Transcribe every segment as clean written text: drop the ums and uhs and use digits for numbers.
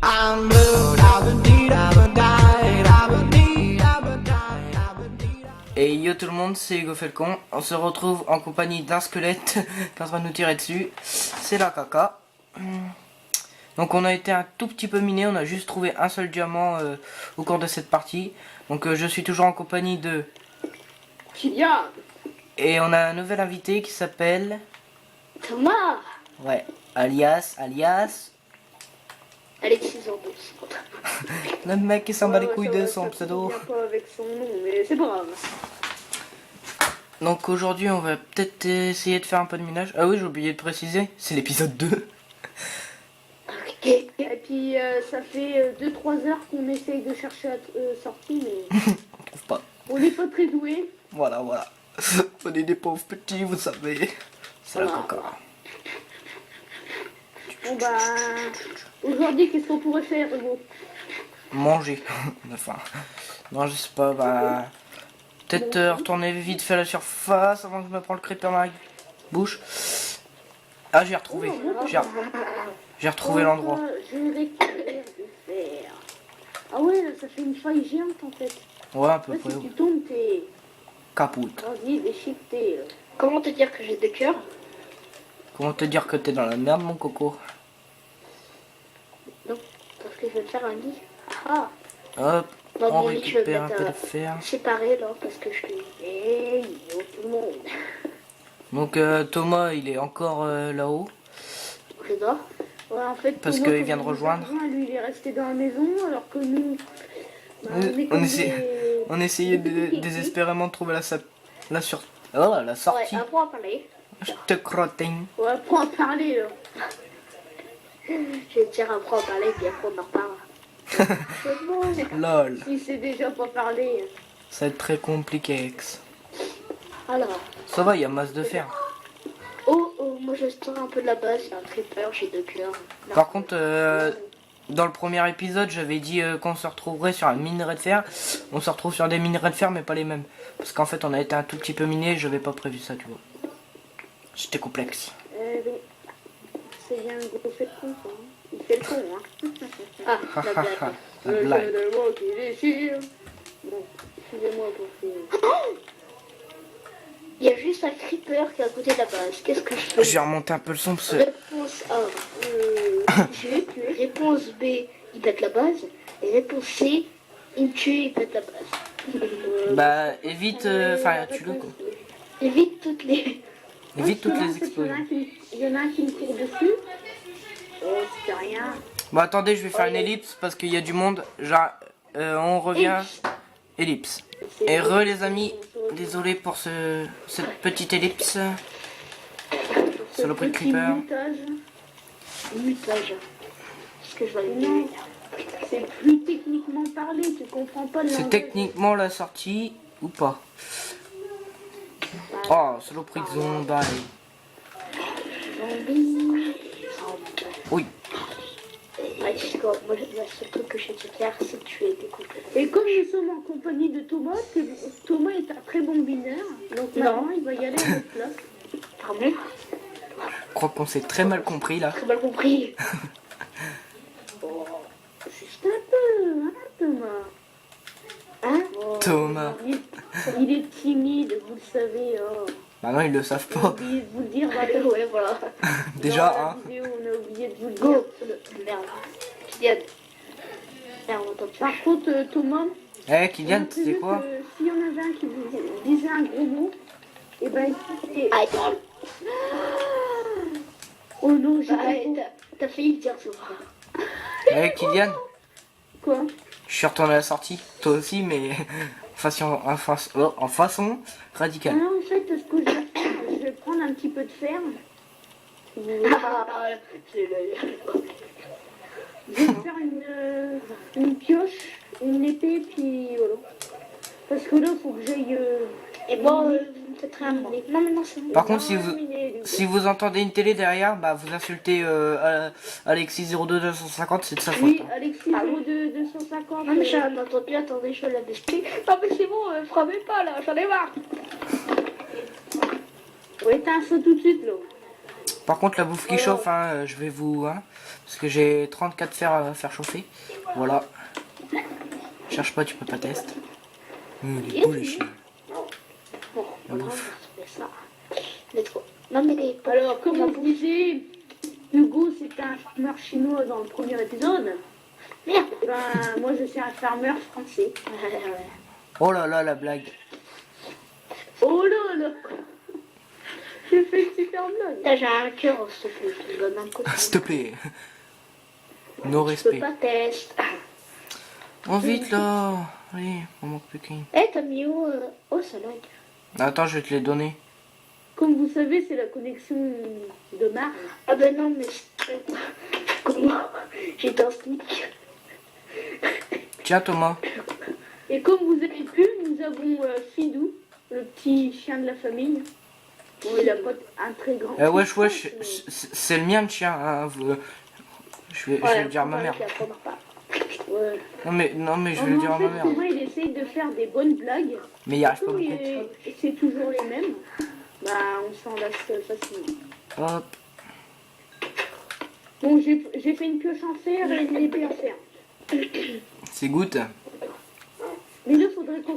I'm blue, I've been I've died, I've been Et yo tout le monde, c'est Hugo Felcon. On se retrouve en compagnie d'un squelette qui est en train de nous tirer dessus. C'est la caca. Donc on a été un tout petit peu miné, on a juste trouvé un seul diamant au cours de cette partie. Donc je suis toujours en compagnie de Kylian. Et on a un nouvel invité qui s'appelle Thomas. Ouais, alias Alexis Zordos. le mec qui s'en bat les couilles de son pseudo. Pas avec son nom, mais c'est pas grave. Donc aujourd'hui on va peut-être essayer de faire un peu de minage. Ah oui, j'ai oublié de préciser, c'est l'épisode 2. Ok. Et puis ça fait 2-3 heures qu'on essaye de chercher la sortie, mais On trouve pas. on n'est pas très doué. Voilà. On est des pauvres petits, vous savez. C'est la Voilà. caca. Bon bah, aujourd'hui qu'est-ce qu'on pourrait faire, Hugo? Manger. Enfin, non, je sais pas, bah. Peut-être retourner vite fait à la surface avant que je me prenne le creeper dans la bouche. Ah, j'ai retrouvé. J'ai retrouvé l'endroit. Je récupère du fer. Ah ouais, là, ça fait une faille géante en fait. Ouais, à peu Là, près. si tu tombes, t'es Capoute. vas-y, déchiqueté. Comment te dire que j'ai deux cœurs? Comment te dire que t'es dans la merde, mon coco? Non, parce que je vais te faire un lit. Ah, Hop, dans on mon lit, je vais récupère un mettre peu de fer. séparé là, parce que je suis... Hey, yo, tout le monde. Donc Thomas, il est encore là-haut. Je dors. Ouais, en fait, Parce Thomas, qu'il quand vient de il nous rejoindre. a rejoint, lui, il est resté dans la maison, alors que nous... bah, est On comme on essayait désespérément de trouver la sortie. Ouais, apprends à parler. Je te crotin. Ouais, apprends à parler, là. Je vais te dire apprends à parler, puis après on en reparle. C'est bon. Lol. Si c'est déjà pas parlé. Ça va être très compliqué, ex. Alors. Ça va, il y a masse de fer. Oh, moi je sors un peu de la base, j'ai un creeper, j'ai deux cœurs. Par contre, dans le premier épisode, j'avais dit qu'on se retrouverait sur un minerai de fer. On se retrouve sur des minerais de fer, mais pas les mêmes. Parce qu'en fait, on a été un tout petit peu miné, j'avais pas prévu ça, tu vois. J'étais complexe. Oui. C'est bien un gros fait de con, ça. Hein. Il fait le con, hein. Ah, la blague. La blague. Le mot qui déchire. Bon, excusez-moi pour ces... Il y a juste un creeper qui est à côté de la base. Qu'est-ce que je fais? J'ai remonté un peu le son parce que... Réponse A, je vais tuer. Réponse B, il pète la base. Et réponse C, il me tue, il pète la base. Bah, évite... Enfin, tue-le, quoi. Évite toutes les... Évite toutes les explosions. Il y en a un qui me court dessus. Oh, c'est rien. Bon, attendez, je vais faire une ellipse parce qu'il y a du monde. Genre, on revient... Ellipse. Et les amis, désolé pour cette petite ellipse. Saloperie de creeper. Mutage. Parce que je vais aller. C'est plus techniquement parlé, tu comprends pas le C'est langage. techniquement la sortie ou pas? Oh, saloperie de zombie. Zombie. Oui. Ouais, tu sais quoi, moi, le seul truc que je sais te faire, c'est de tuer des coups. Et comme nous sommes en compagnie de Thomas, Thomas est un très bon mineur, donc maintenant il va y aller à notre place. Pardon? Je crois qu'on s'est très mal compris là. Très mal compris. Oh, juste un peu, hein, Thomas? Hein? Oh, Thomas. il est timide, vous le savez. Oh. Bah non, ils le savent J'ai pas. oublié de vous le dire, bah, ouais, voilà. Déjà, Dans la hein. vidéo, on a oublié de vous le dire. Merde. Kylian. Merde, on entend plus. Par contre, Thomas, Eh, Kylian, tu sais quoi? s'il y en avait un qui vous disait un gros mot, et ben, oh non, t'as failli le dire, ça. Eh, Kylian, Quoi? je suis retourné à la sortie. Toi aussi, mais en façon radicale. Non, en fait, ce que je vais prendre un petit peu de fer. Si vous voulez. Je vais faire une pioche, une épée, puis voilà. Parce que là, il faut que j'aille... Et bon, peut-être un miner. Non, mais non, c'est bon. Par contre, si vous entendez une télé derrière, bah vous insultez Alexis02250, c'est de sa faute. Oui, Hein. Alexis 250. Non, mais j'en entends plus, attendez, je vais la baisser. Non, mais c'est bon, frappez pas, là, j'en ai marre. Ouais, t'as un saut tout de suite, là. Par contre, la bouffe qui chauffe, hein, je vais vous... Hein, parce que j'ai 34 fers à faire chauffer. Voilà. Cherche pas, tu peux pas tester. Il est beau les chiens. Bon, La voilà, bouffe. on va se faire ça. Let's go. Non mais les... Alors, comme on disait, Hugo c'est un farmer chinois dans le premier épisode. Merde. Ben, moi je suis un farmer français. Oh là là, la blague. Oh là là. J'ai fait une super blague. Là j'ai un cœur, s'il te plaît, tu me donnes un coup de main. S'il te plaît. No Je peux respect. pas tester. Oh vite là. Allez, on manque plus qu'une. Eh, t'as mis où Oh, ça lag. Attends, je vais te les donner. Comme vous savez, c'est la connexion de Mars. Ah ben non, mais comment j'étais en sneak. Tiens Thomas. Et comme vous avez pu, nous avons Fidou, le petit chien de la famille. Bon, il a pas un très grand. Wesh, c'est le mien le chien. Hein, je vais le dire à ma mère. Ouais. Non mais je vais le dire à ma mère. Thomas, il essaye de faire des bonnes blagues. Mais il arrive pas Comme beaucoup. c'est toujours les mêmes, bah on s'en lasse facilement. Hop. Bon, j'ai fait une pioche en fer et une épée en fer. C'est goutte. Mais là, faudrait qu'on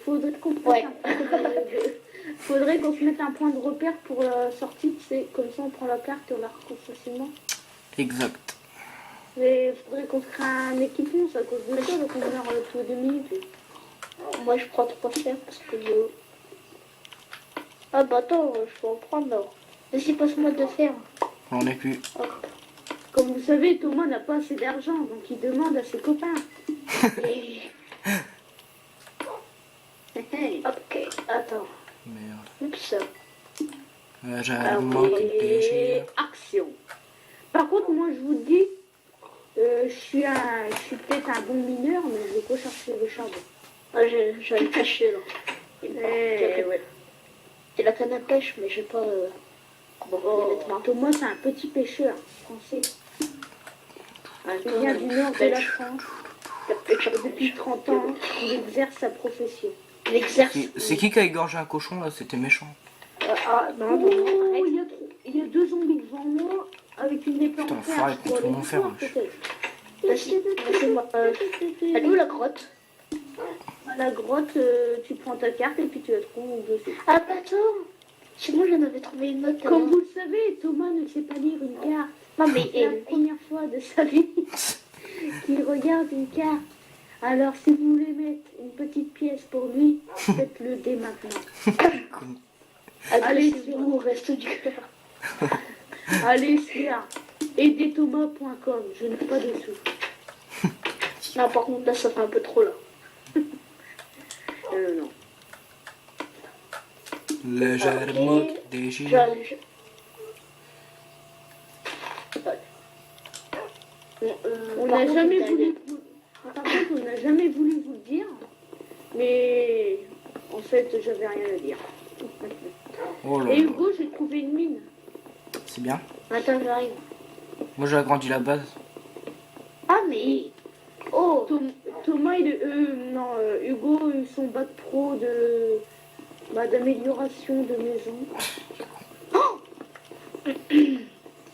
faudrait qu'on faudrait qu'on se mette un point de repère pour la sortie, c'est comme ça on prend la carte et on la retrouve facilement. Exact. Mais faudrait qu'on se crée un équipement, ça cause de ça, donc on meurt tous les 2 minutes. Moi je prends 3 fers parce que je... Ah bah attends, je peux en prendre là. Vas-y, passe-moi 2 fers. J'en ai plus. Hop. Comme vous savez, Thomas n'a pas assez d'argent, donc il demande à ses copains. Ok, attends. Merde. Oups. J'arrive Ok, action. Par contre, moi je vous dis, je suis peut-être un bon mineur, mais je vais pas chercher le charbon. Ah, j'allais pêcher là. Ouais. J'ai la canne à pêche, mais j'ai pas... Thomas, c'est un petit pêcheur français. Il vient du nord de la France. Depuis 30 ans, il exerce sa profession. Il exerce... C'est qui a égorgé un cochon là? C'était méchant. Non, il y a 2 zombies devant moi avec une épée en fer. Putain, faut arrêter de faire, Elle est où la grotte? La grotte, tu prends ta carte et puis tu la trouves dessus. Ah bah attends, chez moi j'en avais trouvé une autre. Comme vous le savez, Thomas ne sait pas lire une carte. Non mais c'est la première fois de sa vie qu'il regarde une carte. Alors si vous voulez mettre une petite pièce pour lui, faites-le dès maintenant. Allez sur le reste du cœur. Allez sur aidethomas.com, je n'ai pas de sous. Non, par contre là ça fait un peu trop là. Non. Légèrement déchiré. On n'a jamais voulu. Par contre, on n'a jamais voulu vous le dire, mais en fait, j'avais rien à dire. Oh là Et là. Hugo, j'ai trouvé une mine. C'est bien. Attends, j'arrive. Moi j'ai agrandi la base. Ah mais oh, Thomas, Hugo, son bac pro d'amélioration de maison.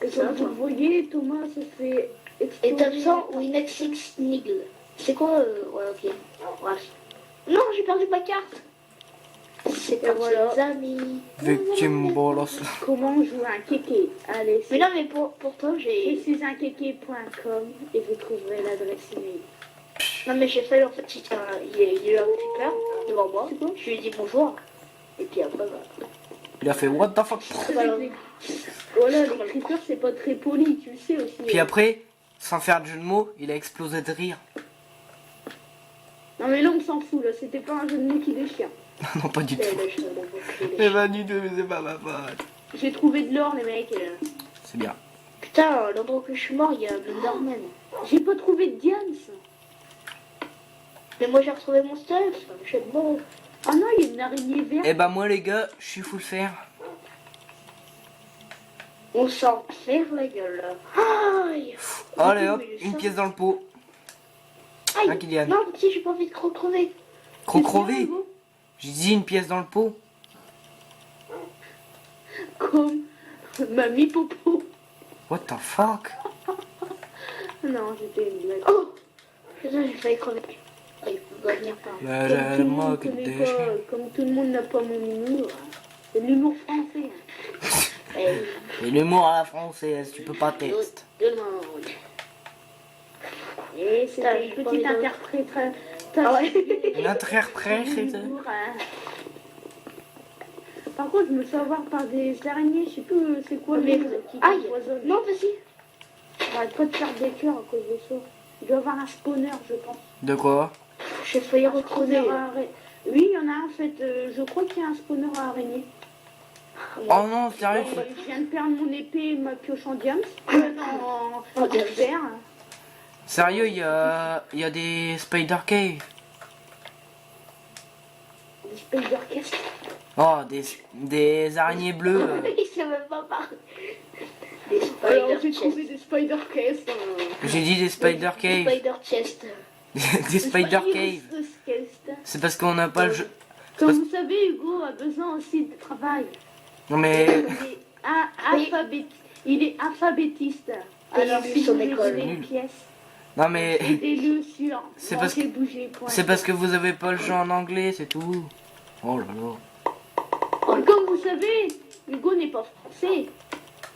Et comme vous le voyez, Thomas se fait exploser. Et t'as ou une XX Niggle. C'est quoi ouais, ok. Bref. Non, j'ai perdu ma carte. C'est parti, voilà. Les amis. Victime bolos. Comment jouer un kéké? Allez. Mais non, mais pour toi, j'ai... Je suis un kéké.com et vous trouverez l'adresse email. Non, mais j'ai fait en fait, il y a eu un creeper devant moi. Je lui ai dit bonjour. Et puis après, bah... Il a fait what the fuck. Voilà, les creepers, c'est pas très poli, tu le sais aussi. Puis après, sans faire de jeu de mots, il a explosé de rire. Non mais là on s'en fout, là c'était pas un jeu de mots qui déchire. Non, pas du tout. Eh ben du tout, mais c'est pas ma faute. J'ai trouvé de l'or les mecs. C'est bien. Putain, l'endroit où je suis mort, il y a Blenderman. J'ai pas trouvé de diams. Mais moi j'ai retrouvé mon stuff, je suis mort. Ah non, il y a une araignée verte. Eh ben moi les gars, je suis full fer. On s'en faire la gueule là. Aïe. Allez hop, une pièce dans le pot. Aïe. Hein, Kylian? Non, petit, j'ai pas envie de crever. Crever? J'ai dit une pièce dans le pot. Comme Mamie Popo. What the fuck? Non, c'était une blague. Oh putain, j'ai failli crever. Ah, il doit venir par là. Bah, Comme tout le moi monde qui connaît te déchire. pas, comme tout le monde n'a pas mon humour, c'est de l'humour français. Eh, Et l'humour à la française, tu peux pas tester. tout le monde. Et Putain, c'était j'ai une pas petite envie de- interprétation. Ah ouais. Une interprète. Par contre, je me fais avoir par des araignées, je sais plus c'est quoi Mais- mais qui Aïe. t'empoisonnent. Non, vas-y. J'arrête pas de faire des cœurs à cause de ça. Il doit y avoir un spawner, je pense. De quoi? J'ai failli Un recrever. spawner à araignée. Oui, il y en a un en fait. Je crois qu'il y a un spawner à araignée. Oh non, sérieux? Je viens de perdre mon épée et ma pioche en diams. En diams. fer. Sérieux, il y a des Spider Cave. Des spider cast. Oh, des araignées bleues. Il sait même pas parler. Des Alors spider j'ai chest. trouvé des spider cast. J'ai dit des Spider Des Cave. spider chest. Des Spider Cave. C'est parce qu'on n'a pas le jeu. Comme vous savez, Hugo a besoin aussi de travail. Non mais. Il est alphabétiste. Alors lui si son vous voulez école. donner des pièces, Non mais. aidez-le sur C'est parce que- bouger.fr. C'est parce que vous avez pas le jeu en anglais, c'est tout. Oh là là. Comme vous savez, Hugo n'est pas français.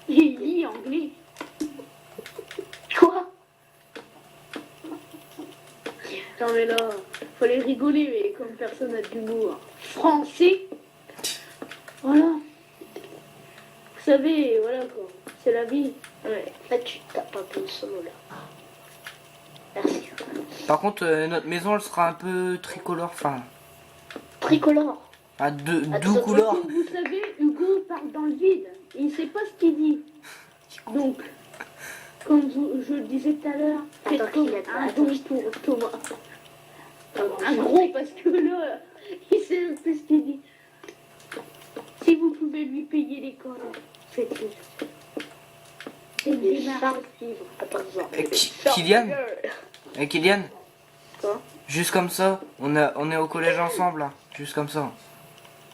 Il lit anglais. Quoi? Non mais là, fallait rigoler, mais comme personne n'a d'humour. Français. Voilà. Vous savez, voilà quoi. C'est la vie. Ouais, là tu tapes un peu le solo là. Merci. Par contre, notre maison elle sera un peu tricolore, enfin. Tricolore. À deux Attends, couleurs. Comme vous savez, Hugo parle dans le vide. Il ne sait pas ce qu'il dit. Donc, comme je le disais tout à l'heure, faites Attends, comme qu'il a- un attends, don pour Thomas. Un gros, parce que là, il sait même plus ce qu'il dit. Si vous pouvez lui payer l'école, faites-le. C'est une Des démarche charges. à suivre. Attends, Kylian Kylian Quoi? Juste comme ça, on est au collège ensemble là. Juste comme ça.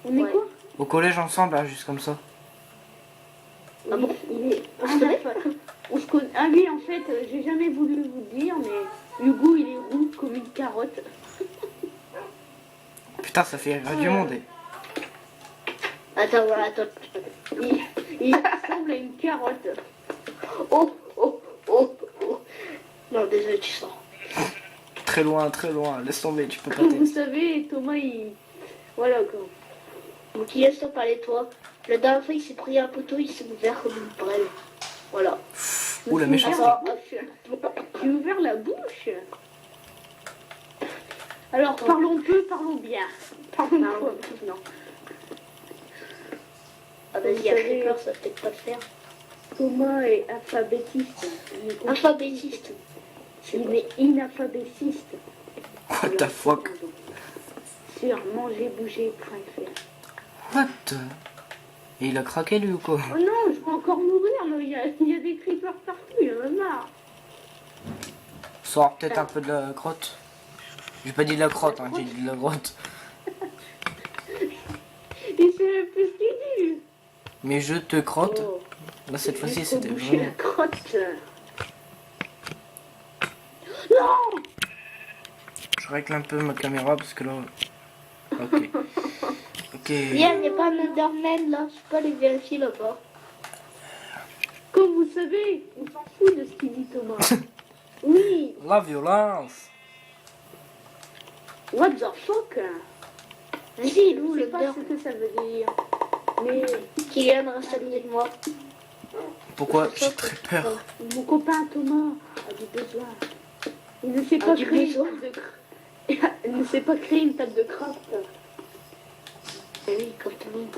On est Ouais. quoi? Au collège ensemble là, juste comme ça. Ah bon? Il est... On se connaît? On se connaît. Ah oui, en fait, j'ai jamais voulu vous dire, mais Hugo, il est roux comme une carotte. Putain, ça fait rire du monde. Attends, voilà, attends. Il ressemble à une carotte. Oh, oh, oh, oh. Non, désolé, tu sors. Très loin, laisse tomber, tu peux pas Comme vous tester. savez, Thomas, il... Voilà, quoi. Donc, il laisse parler toi. La dernière fois, il s'est pris un poteau, il s'est ouvert comme une brêle. Voilà. Ouh, la méchanceté. J'ai ouvert la bouche. Alors, parlons peu, parlons bien. Parlons peu. Non. Ah, vas-y, il a pris peur, ça va peut-être pas le faire. Thomas est alphabétiste. Alphabétiste. Il est inalphabétiste. What the fuck? Sur mangerbouger.fr. What? Et il a craqué lui ou quoi? Oh non, je vais encore mourir, mais il y a des creepers partout, il y en a marre. Sors peut-être un peu de la crotte. J'ai pas dit de la crotte, hein, j'ai dit de la grotte. Il sait même plus ce qu'il dit. Mais je te crotte. Oh, Là cette fois-ci juste c'était boucher la vraiment. crotte. Non. Je règle un peu ma caméra parce que là. Ok. Ok. Viens, il n'y a pas un Enderman là, je peux aller vérifier là-bas. Comme vous savez, on s'en fout de ce qu'il dit Thomas. Oui, La violence. what the fuck. Vas-y, Je nous, sais le pas Ender. ce que ça veut dire. Mais Kylian reste à côté de moi. Pourquoi? J'ai très peur. mon copain Thomas a du besoin. Il ne sait A pas du créer besoin. une table de Il ne sait pas créer une table de craft. Eh oui, comme tout le monde.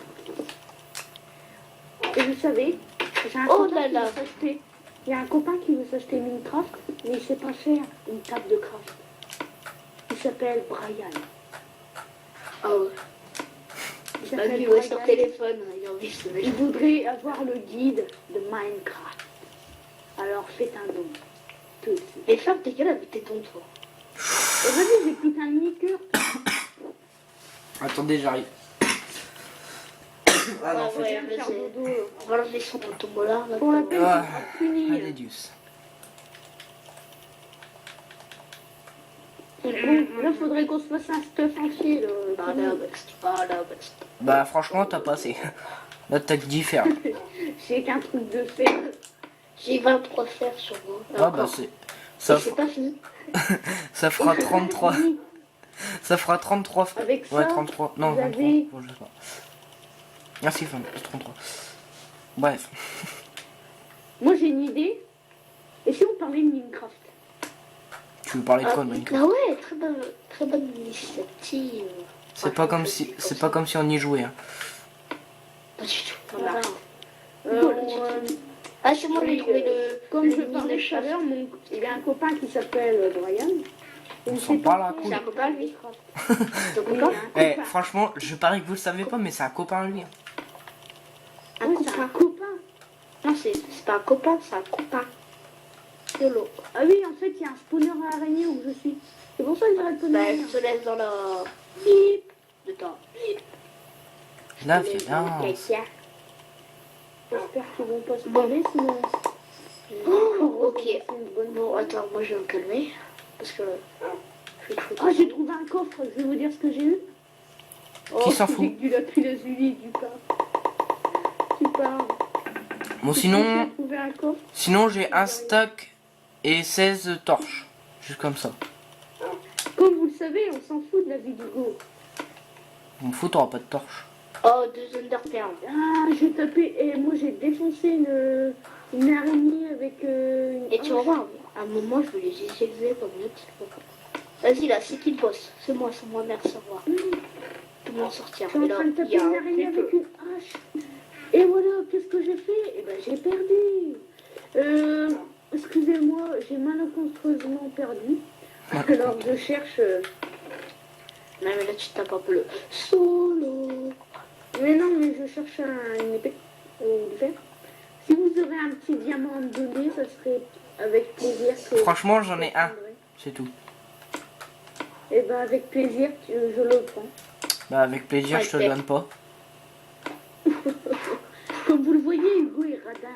Et vous savez, j'ai un Oh copain là qui là. veut s'acheter. Il y a un copain qui veut s'acheter Minecraft, mais il sait pas faire une table de craft. Il s'appelle Brian. Ah ouais. Il Bah, s'appelle lui, ouais, sur Brian. téléphone, il a envie de se Il mettre. voudrait avoir le guide de Minecraft. Alors faites un don. Tout de suite. Mais ferme tes gueules avec tes tons, toi. Et vas-y, j'ai plus qu'un mini-cœur. Attendez, j'arrive. Ah non, Ouais, Faire vas-y. dodo. On va l'enlever son tombola. là. Pour la peine, Ah, c'est fini. allez, Dieu. Bon, là, faudrait qu'on se fasse un stuff entier. Là. Barabest. Bah franchement t'as pas assez. Là t'as que 10 fers. J'ai qu'un truc de fer. J'ai 23 fers sur moi. Ah bah Encore. c'est. Et Ça, c'est pas fini. ça fera 33. Oui, Ça fera 33. Avec ça, Ouais 33. Non vous 23. avez- Bon, je sais pas. Merci femme, c'est 33. Bref. moi j'ai une idée. Et si on parlait de Minecraft? Tu veux parler de Ah, quoi de Minecraft? ah ouais, très bonne initiative. C'est pas comme si on y jouait. Hein. Pas du tout. Voilà. Bon, Ah, c'est moi qui ai oui, trouvé le. Comme le je parlais tout à l'heure, il y a un copain qui s'appelle Brian. On Il s'en sait parle pas à faire couille. C'est un copain, lui. Minecraft. Ton Oui, copain Eh un franchement je parie que vous le savez pas mais c'est un copain lui. Hein. copain. Oui, c'est un copain. Non, c'est pas un copain, c'est un copain. YOLO. Ah oui, en fait, il y a un spawner à araignée où je suis. C'est pour ça que j'arrête pas de Bah, venir. je te laisse dans la. Bip de temps. La Les- violence. les gars. J'espère qu'ils vont pas spawner, sinon... Oh, ok. C'est une bonne Bon, attends, moi je vais me calmer. Parce que. Je vais te foutre. Ah, j'ai trouvé un coffre, je vais vous dire ce que j'ai eu. Qui s'en fout? J'ai que du lapis lazuli, du pain. Tu parles. Bon J'ai sinon trouvé un coffre. j'ai un stack et 16 torches. Juste comme ça. Comme vous le savez, on s'en fout de la vie d'Hugo. On me fout, t'auras pas de torches. Oh, 2 Enderpearls. Ah, j'ai tapé, et moi j'ai défoncé une araignée avec une... Et tu vas voir, à un moment, je vais les élever comme une autre. Vas-y, là, c'est qui le boss? C'est moi, merci, au revoir. Tout le monde sortir. Je suis en Et là, train de taper il y a une un araignée creeper. avec une hache. Et voilà, qu'est-ce que j'ai fait? Eh ben, j'ai perdu. Excusez-moi, j'ai malencontreusement perdu. Alors, je cherche... Non, mais là, tu tapes un peu le solo. Mais non, mais je cherche une épée ou du fer. Si vous aurez un petit diamant à me donner, ça serait avec plaisir que... Franchement j'en ai un. C'est tout. Et ben, avec plaisir, je le prends. Bah avec plaisir je te le donne pas. Comme vous le voyez, Hugo est radin.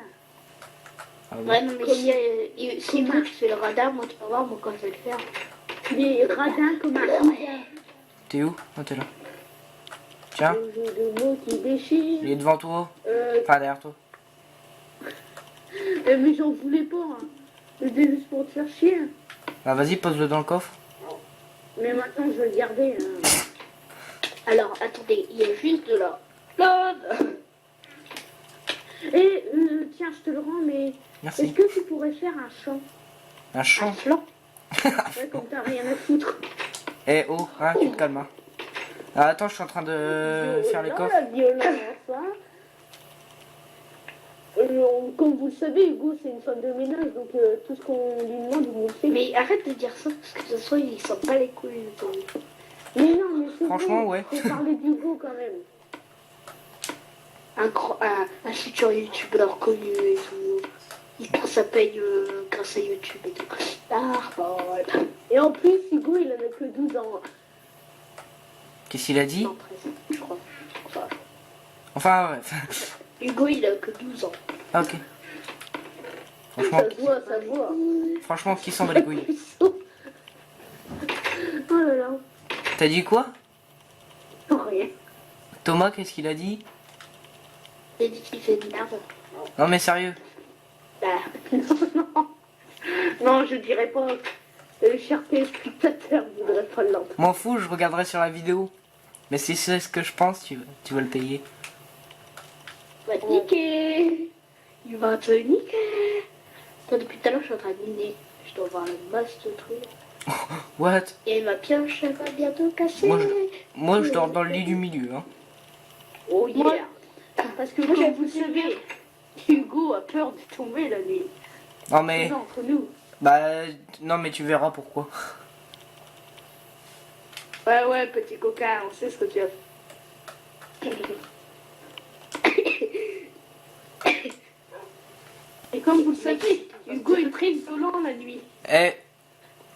Ah bon. Ouais, non, mais si Hugo, tu fais le radar, moi, tu vas voir, moi, quand je vais le faire. Il est radin comme un radin. T'es où? Ah t'es là. Tiens, Le jeu de mots qui déchire. il est devant toi. Enfin derrière toi. Mais j'en voulais pas. Hein. C'était juste pour te faire chier. Hein. Bah vas-y pose-le dans le coffre. Mais maintenant, je vais le garder. Hein. Alors, attendez, il y a juste de la lave. Et tiens, je te le rends, mais est-ce Merci. que tu pourrais faire un chant? Un Un champ. flanc. Ouais, comme t'as rien à foutre. Eh oh, hein, tu te calmes. Hein. Ah, attends, je suis en train de faire les Violent, coffres. la violence, hein. Comme vous le savez, Hugo, c'est une femme de ménage, donc tout ce qu'on lui demande, il nous le fait. Mais arrête de dire ça, parce que de toute façon, il s'en bat les couilles. Mais non, mais c'est Franchement, vrai, ouais. faut parler d'Hugo quand même. Un futur youtubeur connu et tout. Il prend sa paye grâce à YouTube et tout. Ah, bon, voilà. Et en plus, Hugo, il avait que 12 ans. Qu'est-ce qu'il a dit? Non, 13, je crois. Enfin, ouais. Hugo, il a que 12 ans. Ah, ok. Franchement, Ça se voit, ça se voit. franchement, qui s'en bat les couilles? Oh là là. T'as dit quoi? Rien. Thomas, qu'est-ce qu'il a dit? Il a dit qu'il fait de merde. Non mais sérieux. Bah, Non, je dirais pas. Cher téléspectateur, je voudrais pas l'entendre. M'en fous, je regarderai sur la vidéo. Mais si c'est ce que je pense, tu vas le payer. va te niquer. Il va te niquer. Toi, depuis tout à l'heure, je suis en train de miner. Je dois avoir une masse de trucs. What? Et ma pioche elle va bientôt casser. Moi, je dors dans le lit du milieu. Hein. Oh yeah. Moi- Parce que Moi, comme j'avoue, vous le c'est savez, Hugo a peur de tomber la nuit. Non mais, C'est entre nous. bah, non mais tu verras pourquoi. Ouais, ouais, petit coquin, on sait ce que tu as fait. Et comme vous le savez, Hugo est très violent la nuit. Eh,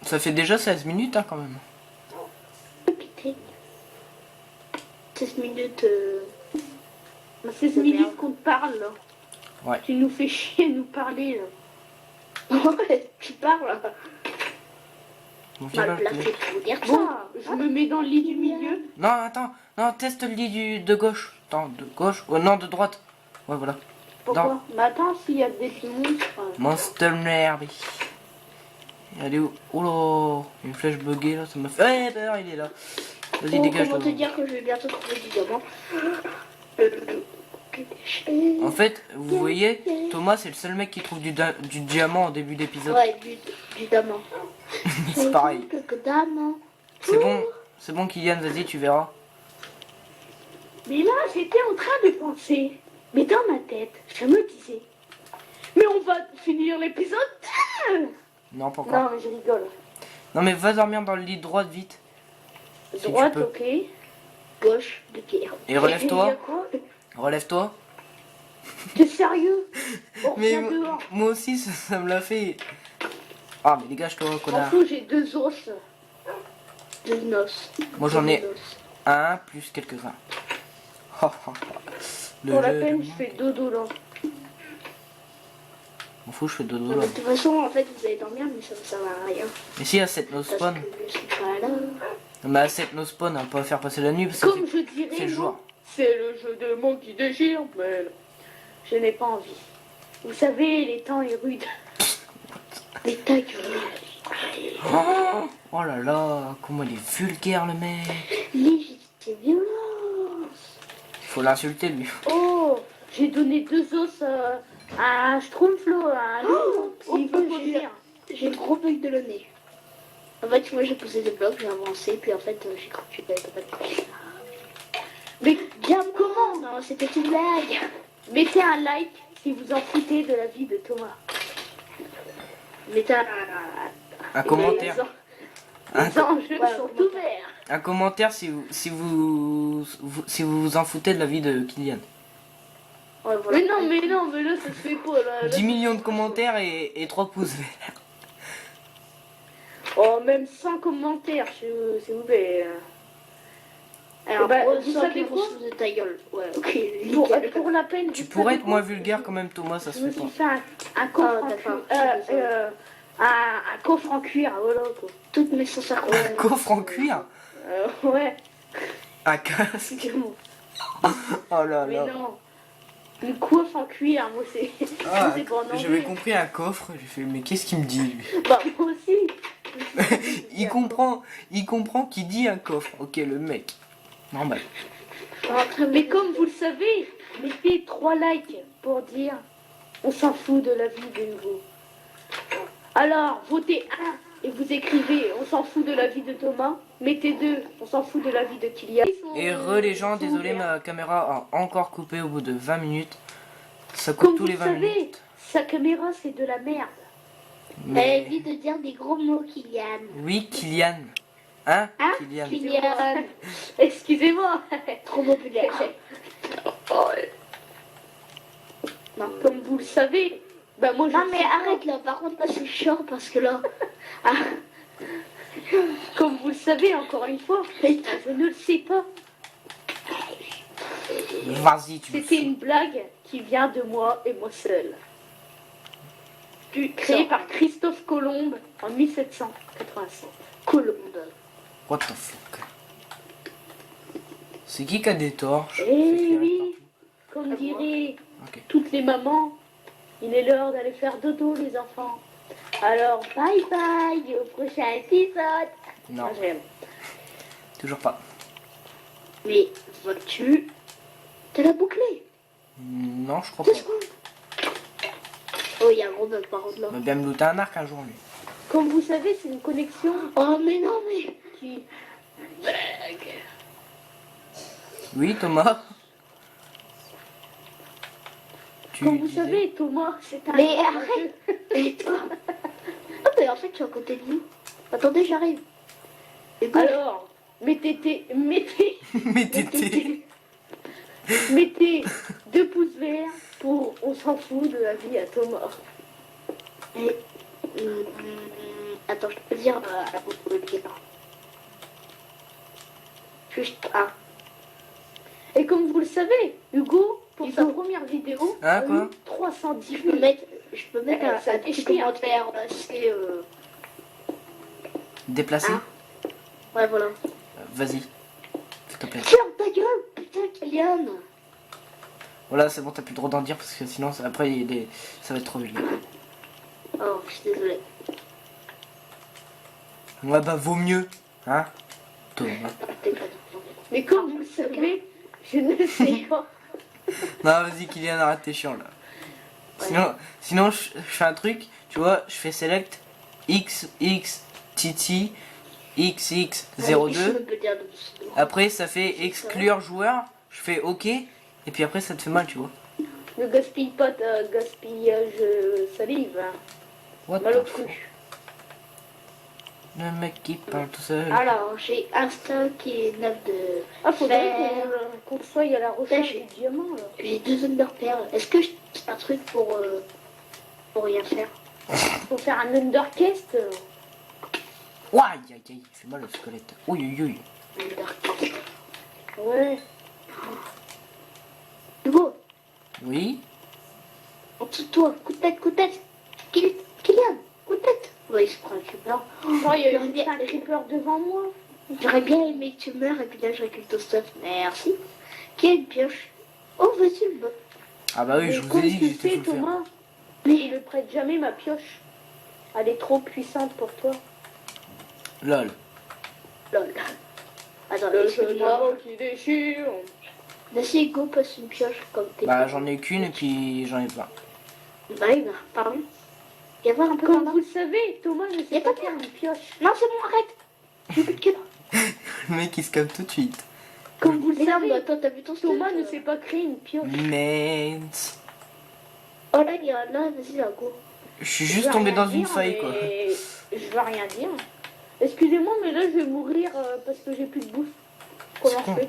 ça fait déjà 16 minutes hein, quand même. Putain. 16 minutes. 16 minutes qu'on te parle là. Ouais. Tu nous fais chier à nous parler là. Ouais, tu parles. Bon, fais pas Mal le placé pied. pour vous dire Bon, ça. je me mets dans le lit du milieu. Non, attends. Non, teste le lit de gauche. Attends, de gauche. Non, de droite. Ouais, voilà. Pourquoi? Mais attends, s'il y a des monstres. Monster Nerdy. Elle est où? Oh là, une flèche buggée là, ça m'a fait. Eh, peur, il est là. Vas-y, Oh, dégage comment toi. te dire que je vais bientôt trouver du diamant. En fait, vous voyez, Thomas, c'est le seul mec qui trouve du diamant au début d'épisode. Ouais, du diamant. C'est pareil. Quelques diamants. C'est bon, Kylian, vas-y, tu verras. Mais là, j'étais en train de penser. Mais dans ma tête, je me disais. Mais on va finir l'épisode. Non, pas encore. Non, mais je rigole. Non, mais va dormir dans le lit de droite vite. Si tu Droite, peux. ok. Gauche, de pierre. Et Il y a relève-toi. quoi? Relève-toi. T'es sérieux? On Mais revient dehors. moi aussi, ça me l'a fait. Ah, mais dégage-toi, M'en connard. fous, j'ai 2 os. Deux noces. Moi, j'en ai Deux noces. un plus quelques-uns. Le Pour la jeu peine, de- je fais dodo là. M'en fous, je fais dodo Non, là. mais de toute façon, en fait, vous allez dormir, mais ça ne sert à rien. Mais si, à 7 no Parce spawn. que je suis pas là. Mais à 7 no spawn, on peut faire passer la nuit parce que Comme c'est je dirais, c'est le jour. moi, c'est le jeu de mots qui déchire, mais je n'ai pas envie. Vous savez, les temps est rude. Mais ta gueule. Oh là là, comment il est vulgaire le mec. Légitime violence. Faut l'insulter lui. Oh, j'ai donné 2 os à un schtroumpf là, à un loup qui oh, veut oh, conduire. J'ai gros bug de le nez. En fait, moi j'ai posé des blocs, j'ai avancé, puis en fait, j'ai cru que tu n'avais pas de blocs. Mais bien comment? Non, c'était une blague. Mettez un like si vous en foutez de la vie de Thomas. Mettez Un commentaire. Les enjeux Ouais, sont commentaire. ouverts. Un commentaire si vous vous en foutez de la vie de Kylian. Ouais, voilà. Mais non, mais là ça se fait pas là. 10 millions de commentaires et 3 pouces verts. Oh, même 100 commentaires, s'il vous plaît. Alors, bah, pour vous ceux savez qui quoi font de ta gueule. Ouais, ok. Pour la peine, Tu vous pourrais savez être quoi? moins vulgaire quand même Thomas, ça Je se me fait suis pas. fait un coffre en d'accord. cuir. Un coffre en cuir, voilà quoi. Toutes mes 150. Un coffre en cuir. Ouais, Un casque. excusez-moi. Oh là Mais là. non. Une coiffe en cuir, moi c'est. Ah, c'est pas en j'avais anglais. compris un coffre, j'ai fait mais qu'est-ce qu'il me dit lui? Bah, moi aussi. Il comprend qu'il dit un coffre. Ok le mec. Normal. Mais comme vous le savez, mettez 3 likes pour dire on s'en fout de la vie des nouveaux. Alors, votez 1 et vous écrivez on s'en fout de la vie de Thomas. Mettez 2, on s'en fout de la vie de Kylian. Et les gens, désolé ma caméra a encore coupé au bout de 20 minutes. Ça coupe Comme tous vous les le 20 savez, minutes. sa caméra c'est de la merde. Mais... Évite de dire des gros mots, Kylian. Oui Kylian. Hein, Hein Kylian. Kylian. Excusez-moi. Trop populaire. Non. Comme vous le savez, bah moi je Non, le mais sais pas. arrête là. Par contre, là, c'est chiant parce que là. Ah, Comme vous le savez, encore une fois, je ne le sais pas. Vas-y tu me C'était saoules. une blague qui vient de moi et moi seul. Créée par Christophe Colomb en 1787. Colombe. What the fuck. C'est qui a des torches? Eh C'est éclairé oui, comme diraient Ok. toutes les mamans, il est l'heure d'aller faire dodo les enfants. Alors bye bye au prochain épisode. Non, Moi, j'aime. toujours pas. Mais vois-tu. T'as la bouclée. Non, je crois 2 pas. secondes. Oh, il y a un gros bug par contre là. On va bien me looter un arc un jour lui. Comme vous savez, c'est une connexion Oh, mais non, mais. qui... Oui Thomas. Tu Comme vous disais- savez, Thomas, c'est un... Mais grand arrête. jeu. Et toi. Ah, mais en fait, je suis à côté de vous. Attendez, j'arrive. Et quoi? Alors, mettez Mais t'étais... mettez 2 pouces verts pour on s'en fout de la vie à Thomas. Et, attends, je peux dire à propos de quelqu'un. Juste un. Et comme vous le savez, Hugo pour sa première vidéo, Hein, quoi? 310 Je peux 000. mettre, je peux mettre Ça un petit déchire. commentaire. C'est Déplacé? Ah. Ouais, voilà. Vas-y. S'il te plaît. Ferme ta gueule, putain, Kylian. Voilà, c'est bon, t'as plus le droit d'en dire parce que sinon, après, ça va être trop vulgaire. Oh, je suis désolé. Ouais, bah, vaut mieux. Hein? Thomas. T'es pas Mais comme vous le savez, je ne sais pas. Non, vas-y, Kylian, arrête, t'es chiant là. Sinon je fais un truc, tu vois, je fais select XXTT XX02. Je peux dire de pseudo. Après, ça fait exclure joueur. Je fais OK. Et puis après, ça te fait mal, tu vois. Ne gaspille pas ta gaspillage salive. Hein. What Mal the au fuck. cul. Le mec qui parle tout seul. Alors, j'ai un stock qui est neuf de Ah, faudrait fer. qu'on soit à la recherche j'ai- des diamants, là. J'ai 2 underperles. Est-ce que je fais un truc pour rien faire? Pour faire un undercast. Ouah, aïe, aïe, aïe, il fait mal au squelette. Oui, oui, oui. Undercast. Ouais. Hugo, Oui. en dessous de toi, coup de tête, coup de tête. Kylian, coup de tête. Ouais, il se prend un creeper. Oh, il y a j'aurais eu bien- un creeper devant moi. J'aurais bien aimé que tu meurs et puis là je récupère ton stuff. Merci. Qui a une pioche? Oh, vas-y, le bot. Ah bah oui, Mais je vous comme ai dit que tu j'étais sais, full fer. Thomas, il ne prête jamais ma pioche. Elle est trop puissante pour toi. Lol. Lol. Attends, excuse-moi. qui déchire. Vas-y, Hugo, passe une pioche comme t'es. Bah j'en ai qu'une et puis j'en ai plein. Bah, pardon. Y avoir un peu Comme par vous là. le savez, Thomas ne Y a sait pas pas faire une pioche. Non, c'est bon, arrête. J'ai plus de cœur. Le mec il se calme tout de suite. Comme vous le Mais non, mais savez, attends, t'as vu ton stuff? Thomas ne sait pas créer une pioche. Mais Oh là, il y a là, vas-y, là, go. je suis Je juste veux tombé rien dans une dire, faille quoi. mais Je veux rien dire. Excusez-moi, mais là, je vais mourir parce que j'ai plus de bouffe. Comment C'est je fais?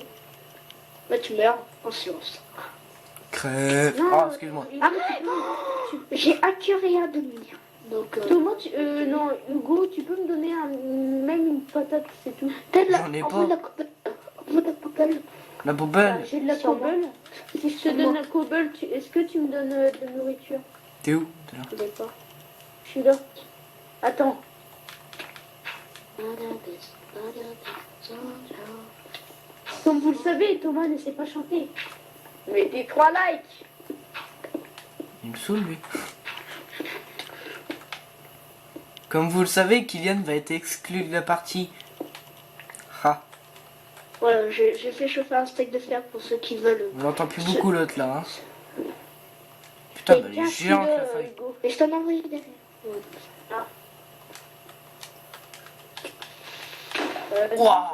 Bah, tu meurs en silence. Crève. Non, Oh excuse-moi. Arrête. J'ai un cœur et un demi. Donc, Thomas, non, Hugo, tu peux me donner même une patate, c'est tout. J'en ai pas. Envoie la poubelle. Envoie la poubelle. La Ah, poubelle. j'ai de la Sûrement. cobble. Si je te donne la cobble, est-ce que tu me donnes de la nourriture? T'es où? T'es là. Je l'ai pas. Je suis là. Attends. Comme vous le savez, Thomas ne sait pas chanter. Mettez 3 likes. Il me saoule lui. Comme vous le savez, Kylian va être exclu de la partie. Ah, Voilà, j'ai fait chauffer un steak de fer pour ceux qui veulent. on l'entend plus beaucoup l'autre là. Hein. Putain, bah, elle est géante la feuille. Hugo. Et je t'en envoie derrière. Ah. Ouah.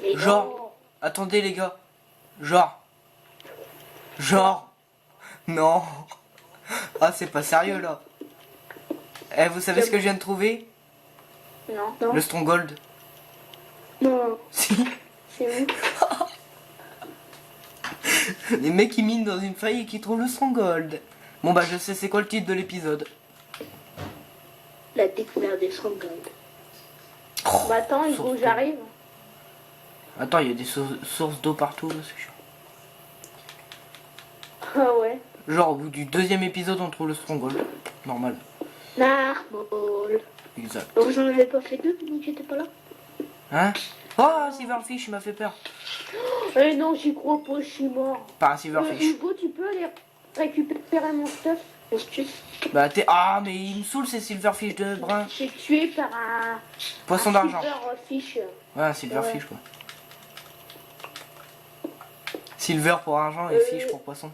Mais Genre, attendez les gars. Genre. Non. Ah, c'est pas sérieux là. Eh, vous savez ce que je viens de trouver? non, Non. Le Stronghold. Non. Si. c'est où? Les mecs qui minent dans une faille et qui trouvent le Stronghold. Bon bah je sais c'est quoi le titre de l'épisode. La découverte des strongholds. Bah attends, Hugo, Surtout. j'arrive. Attends, il y a des sources d'eau partout là, c'est chiant. Ah ouais. Genre au bout du deuxième épisode on trouve le Stronghold. Normal. Narmol. Exact. Vous en avez pas fait deux, donc j'étais pas là. Hein? Oh, Silverfish, il m'a fait peur. Eh non, j'y crois pas, je suis mort. Pas un Silverfish. Hugo, tu peux aller récupérer mon stuff? On se tue. Bah t'es... Ah mais il me saoule ces Silverfish de brun. J'ai tué par un Poisson d'argent. fish. Ouais, un Silverfish quoi. Silver pour argent et fish pour poisson.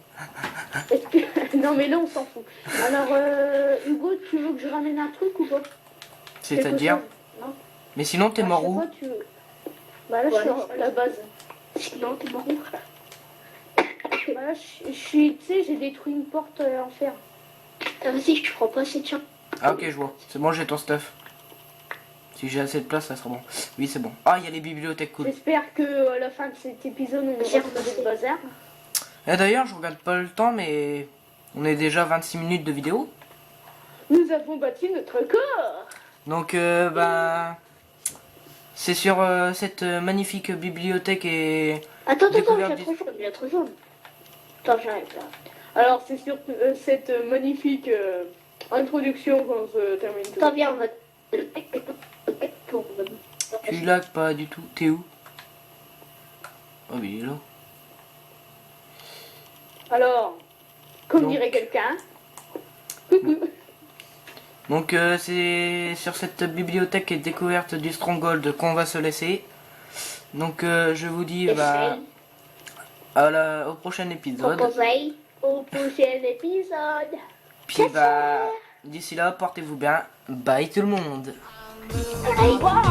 Est-ce que... Non mais là on s'en fout. Alors Hugo, tu veux que je ramène un truc ou pas? C'est-à-dire? Quelque chose Non. Mais sinon t'es Ah, mort je sais où? pas, tu veux. Bah là je suis à la base. Sinon, t'es mort où? Bah là je suis, tu sais, j'ai détruit une porte en fer. Ah, vas-y, je prends pas assez de champ. Ah ok je vois. C'est bon j'ai ton stuff. Si j'ai assez de place ça sera bon. Oui c'est bon. Ah il y a les bibliothèques cool. J'espère que à la fin de cet épisode on J'ai aura trouvé le bazar. Et d'ailleurs je regarde pas le temps mais... On est déjà 26 minutes de vidéo. Nous avons bâti notre corps. Donc bah... C'est sur cette magnifique bibliothèque et... Attends, Découverte je viens de rejoindre. Attends, j'arrive là. Alors, c'est sur cette magnifique introduction qu'on se termine tout. Attends, viens, on va... Tu lag pas du tout. T'es où? Oh, mais il est là. Alors, comme Donc. dirait quelqu'un, Donc c'est sur cette bibliothèque et découverte du Stronghold qu'on va se laisser. Donc je vous dis bah, au prochain épisode. Au prochain épisode. Puis bah, d'ici là, portez-vous bien. Bye tout le monde. Bye.